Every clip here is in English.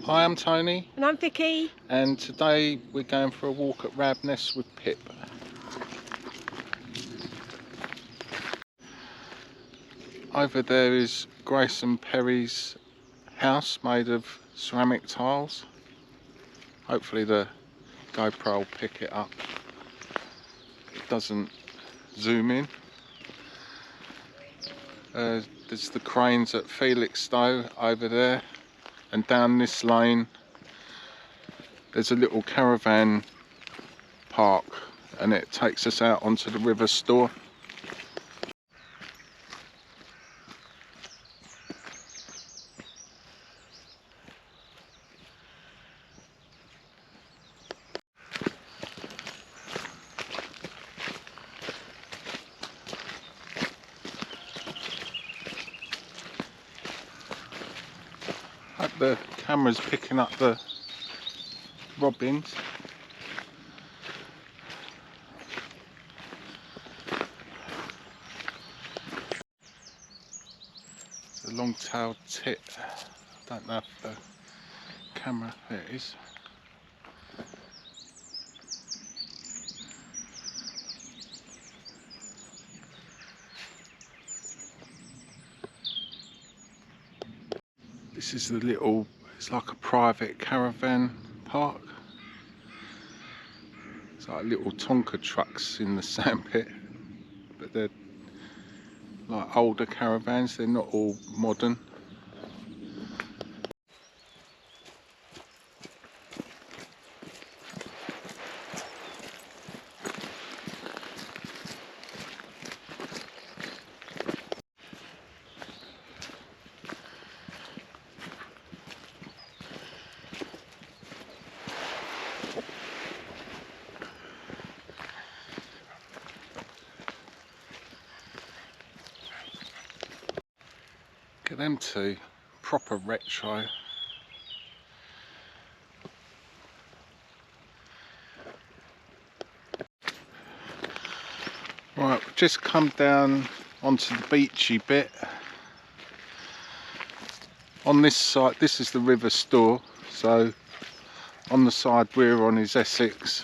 Hi, I'm Tony. And I'm Vicky. And today we're going for a walk at Wrabness with Pip. Over there is Grace and Perry's house made of ceramic tiles. Hopefully the GoPro will pick it up. It doesn't zoom in. There's the cranes at River Stour over there, and down this lane there's a little caravan park and it takes us out onto the River Stour. Hope the camera's picking up the robins. It's a long-tailed tit. I don't know if the camera, there it is. This is the little, it's like a private caravan park. It's like little Tonka trucks in the sandpit, but they're like older caravans, they're not all modern. Look at them two, proper retro. Right, we've just come down onto the beachy bit. On this side, this is the River Stour, so on the side we're on is Essex,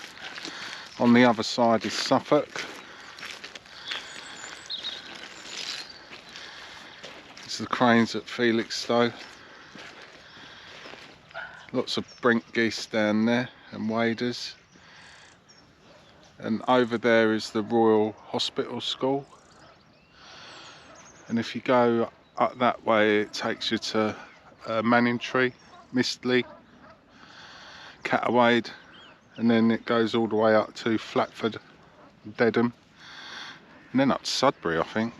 on the other side is Suffolk. This is the cranes at River Stour. Lots of brink geese down there and waders. And over there is the Royal Hospital School. And if you go up that way, it takes you to Manningtree, Mistley, Catawade, and then it goes all the way up to Flatford, Dedham, and then up to Sudbury, I think.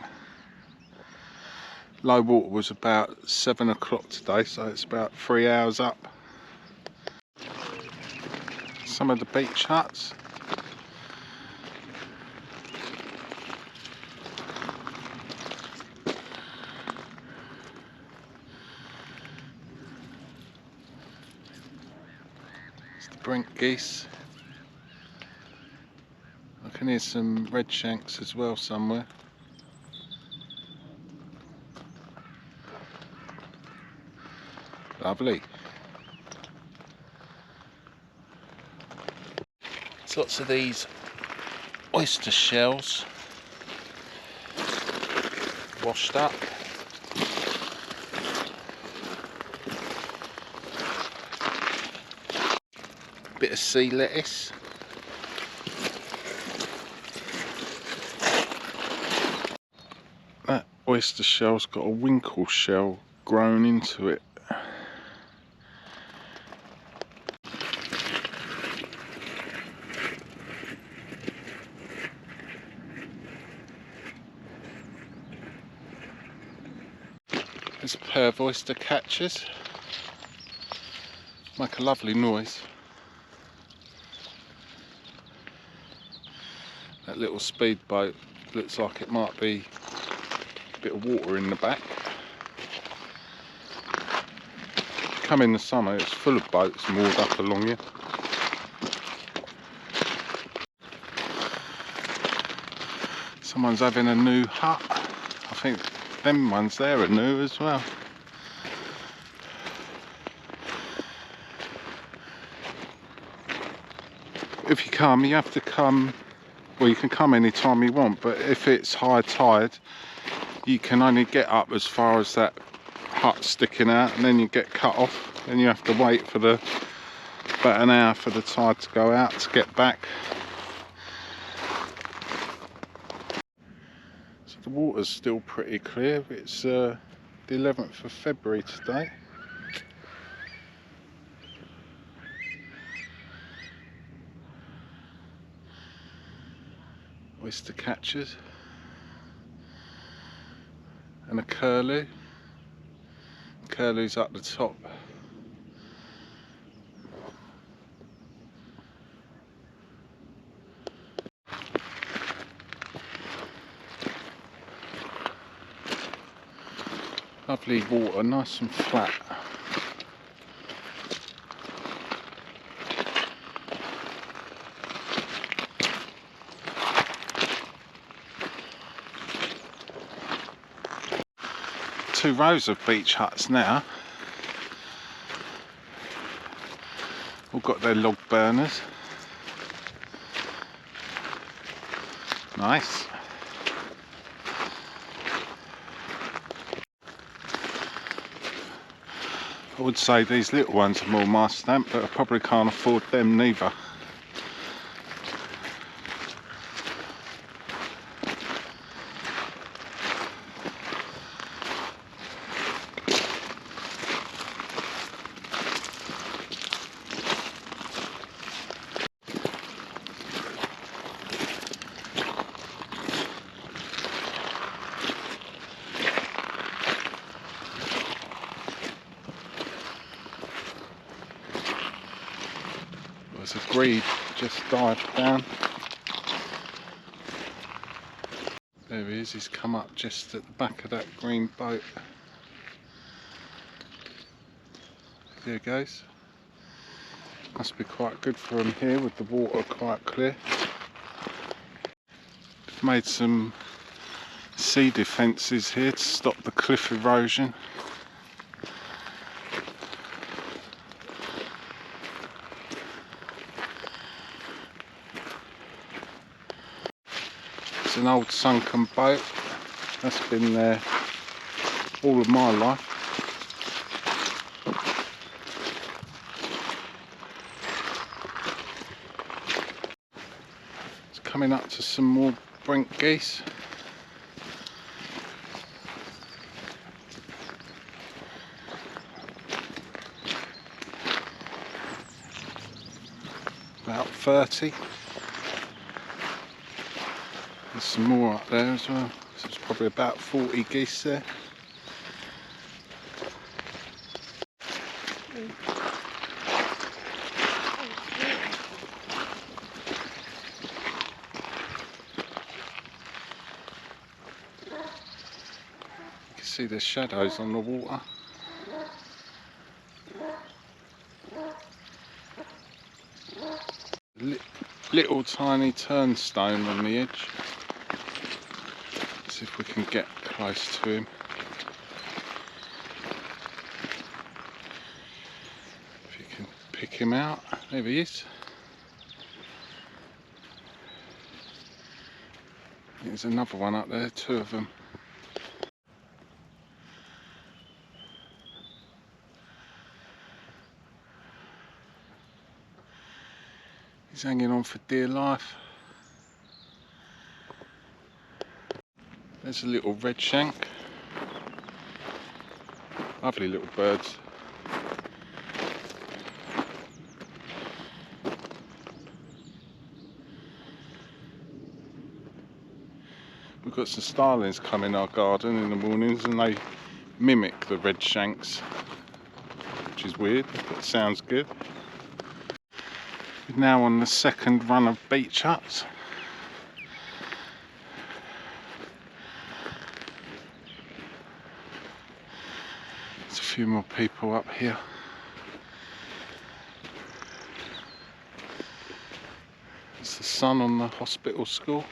Low water was about 7 o'clock today, so it's about 3 hours up. Some of the beach huts. It's the brink geese. I can hear some redshanks as well somewhere. Lovely. There's lots of these oyster shells washed up. Bit of sea lettuce. That oyster shell's got a winkle shell grown into it. There's a pair of oyster catchers. Make a lovely noise. That little speedboat looks like it might be a bit of water in the back. Come in the summer, it's full of boats moored up along here. Someone's having a new hut. I think them ones there are new as well. if you come, you have to come, well, you can come anytime you want, but if it's high tide, you can only get up as far as that hut sticking out, and then you get cut off, and you have to wait for about an hour for the tide to go out to get back. So the water's still pretty clear. It's the 11th of February today. Oyster catchers and a curlew. Curlew's up the top. Lovely water, nice and flat. Two rows of beach huts now. All got their log burners. Nice. I would say these little ones are more my stamp, but I probably can't afford them neither. There's a grebe just dived down. There he is, he's come up just at the back of that green boat. There he goes. Must be quite good for him here with the water quite clear. They've made some sea defences here to stop the cliff erosion. It's an old sunken boat that's been there all of my life. It's coming up to some more brink geese. About 30. There's some more up there as well, so it's probably about 40 geese there. You can see the shadows on the water. Little tiny turnstone on the edge. See if we can get close to him. If you can pick him out. There he is. There's another one up there, two of them. He's hanging on for dear life. There's a little red shank. Lovely little birds. We've got some starlings come in our garden in the mornings and they mimic the red shanks, which is weird, but sounds good. We're now on the second run of beach huts. There's a few more people up here. There's the sun on the hospital school.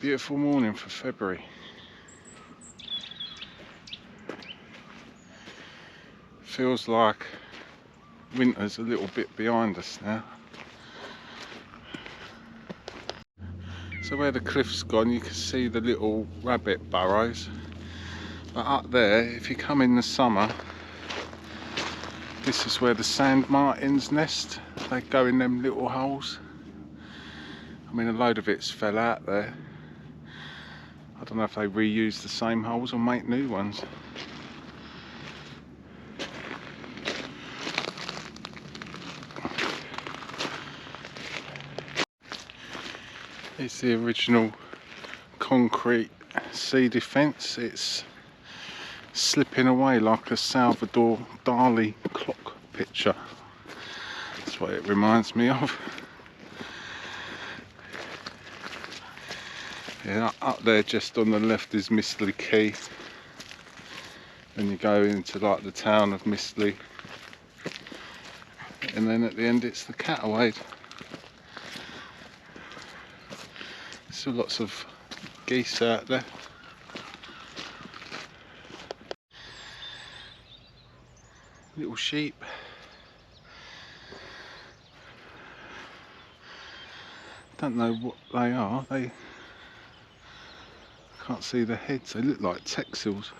Beautiful morning for February. Feels like winter's a little bit behind us now. So where the cliff's gone, you can see the little rabbit burrows. But up there, if you come in the summer, this is where the sand martins nest. They go in them little holes. I mean, a load of it's fell out there. I don't know if they reuse the same holes or make new ones. It's the original concrete sea defence. It's slipping away like a Salvador Dali clock picture. That's what it reminds me of. Yeah, up there just on the left is Mistley Quay. Then you go into like the town of Mistley. And then at the end it's the Catawade. Still lots of geese out there. Little sheep. Don't know what they are. They can't see the heads. They look like texels.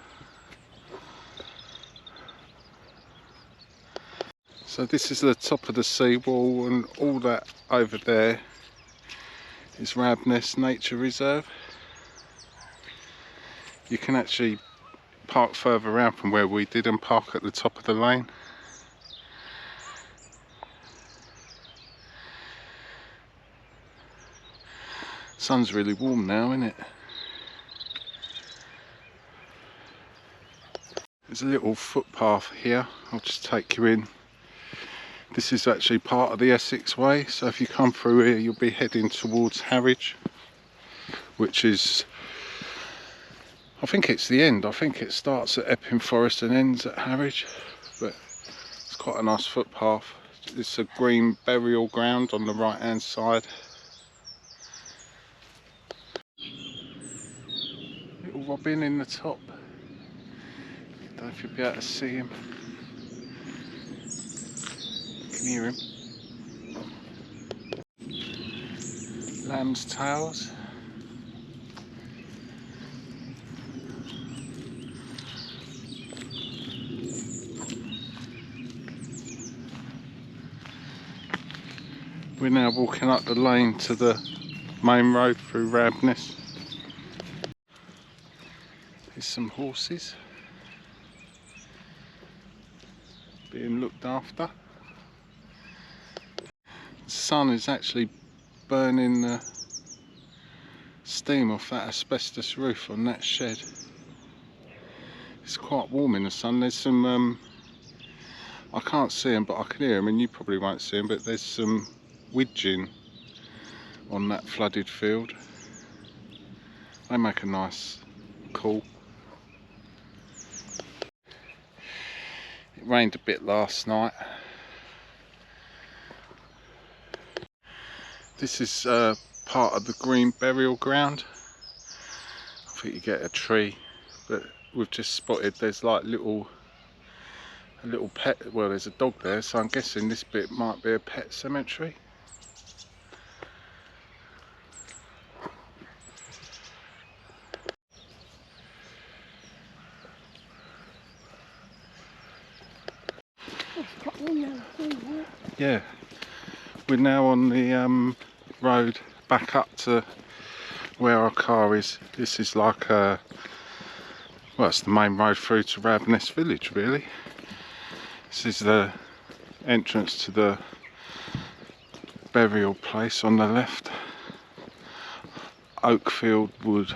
So this is the top of the seawall, and all that over there is Wrabness Nature Reserve. You can actually park further around from where we did and park at the top of the lane. Sun's really warm now, isn't it? There's a little footpath here. I'll just take you in. This is actually part of the Essex Way, so if you come through here you'll be heading towards Harwich, which is, I think it's the end. I think it starts at Epping Forest and ends at Harwich, but it's quite a nice footpath. It's a green burial ground on the right hand side. Little robin in the top. Don't know if you'll be able to see him. You can hear him. Lamb's tails. We're now walking up the lane to the main road through Wrabness. There's some horses being looked after. The sun is actually burning the steam off that asbestos roof on that shed. It's quite warm in the sun. There's some, I can't see them but I can hear them, and you probably won't see them, but there's some widgeon on that flooded field. They make a nice call. It rained a bit last night. This is part of the green burial ground. I think you get a tree, but we've just spotted there's like a little pet, well there's a dog there, so I'm guessing this bit might be a pet cemetery. Yeah, we're now on the road back up to where our car is. This is like a, well, it's the main road through to Wrabness village really. This is the entrance to the burial place on the left. Oakfield Wood.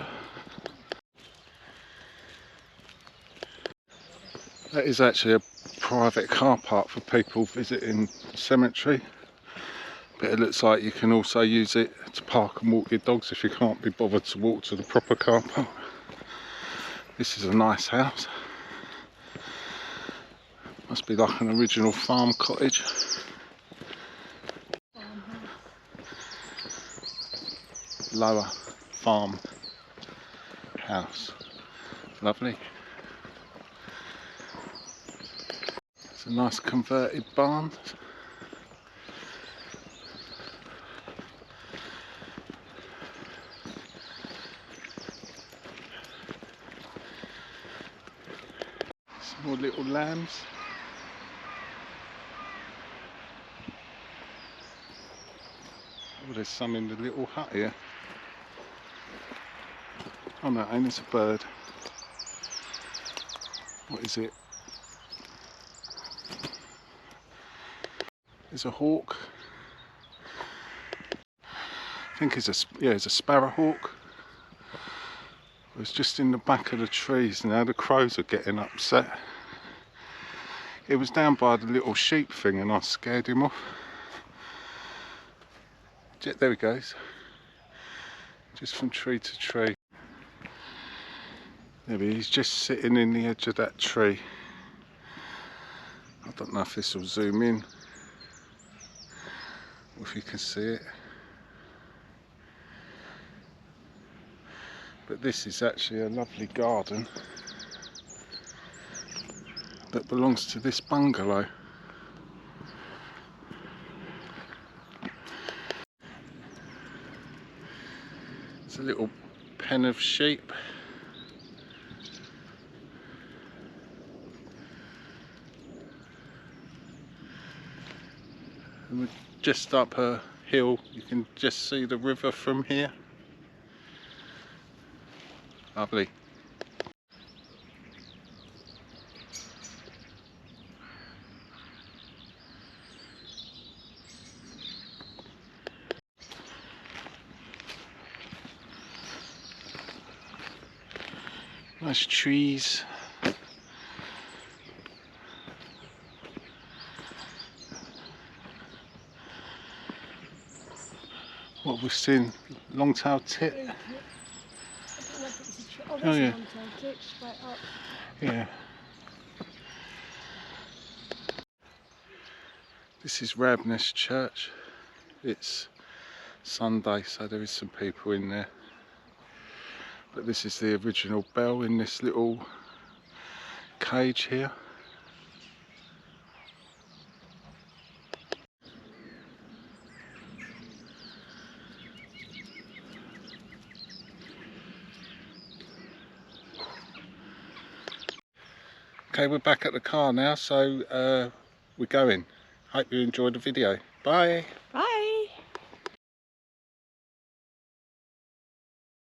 That is actually a private car park for people visiting the cemetery, but it looks like you can also use it to park and walk your dogs if you can't be bothered to walk to the proper car park. This is a nice house. Must be like an original farm cottage. Lower farm. house. Lovely. It's a nice converted barn. Some more little lambs. Oh, there's some in the little hut here. Oh no, ain't it's a bird. What is it? It's a hawk. I think it's a sparrowhawk. It was just in the back of the trees. Now the crows are getting upset. It was down by the little sheep thing and I scared him off. There he goes. Just from tree to tree. There he is, he's just sitting in the edge of that tree. I don't know if this will zoom in, or if you can see it. But this is actually a lovely garden that belongs to this bungalow. It's a little pen of sheep. And we're just up a hill, you can just see the river from here. Lovely. Nice trees. What we've seen, long-tailed tit. Oh yeah. Yeah. This is Wrabness church. It's Sunday, so there is some people in there. But this is the original bell in this little cage here. Okay, we're back at the car now, so we're going. Hope you enjoyed the video. Bye. Bye.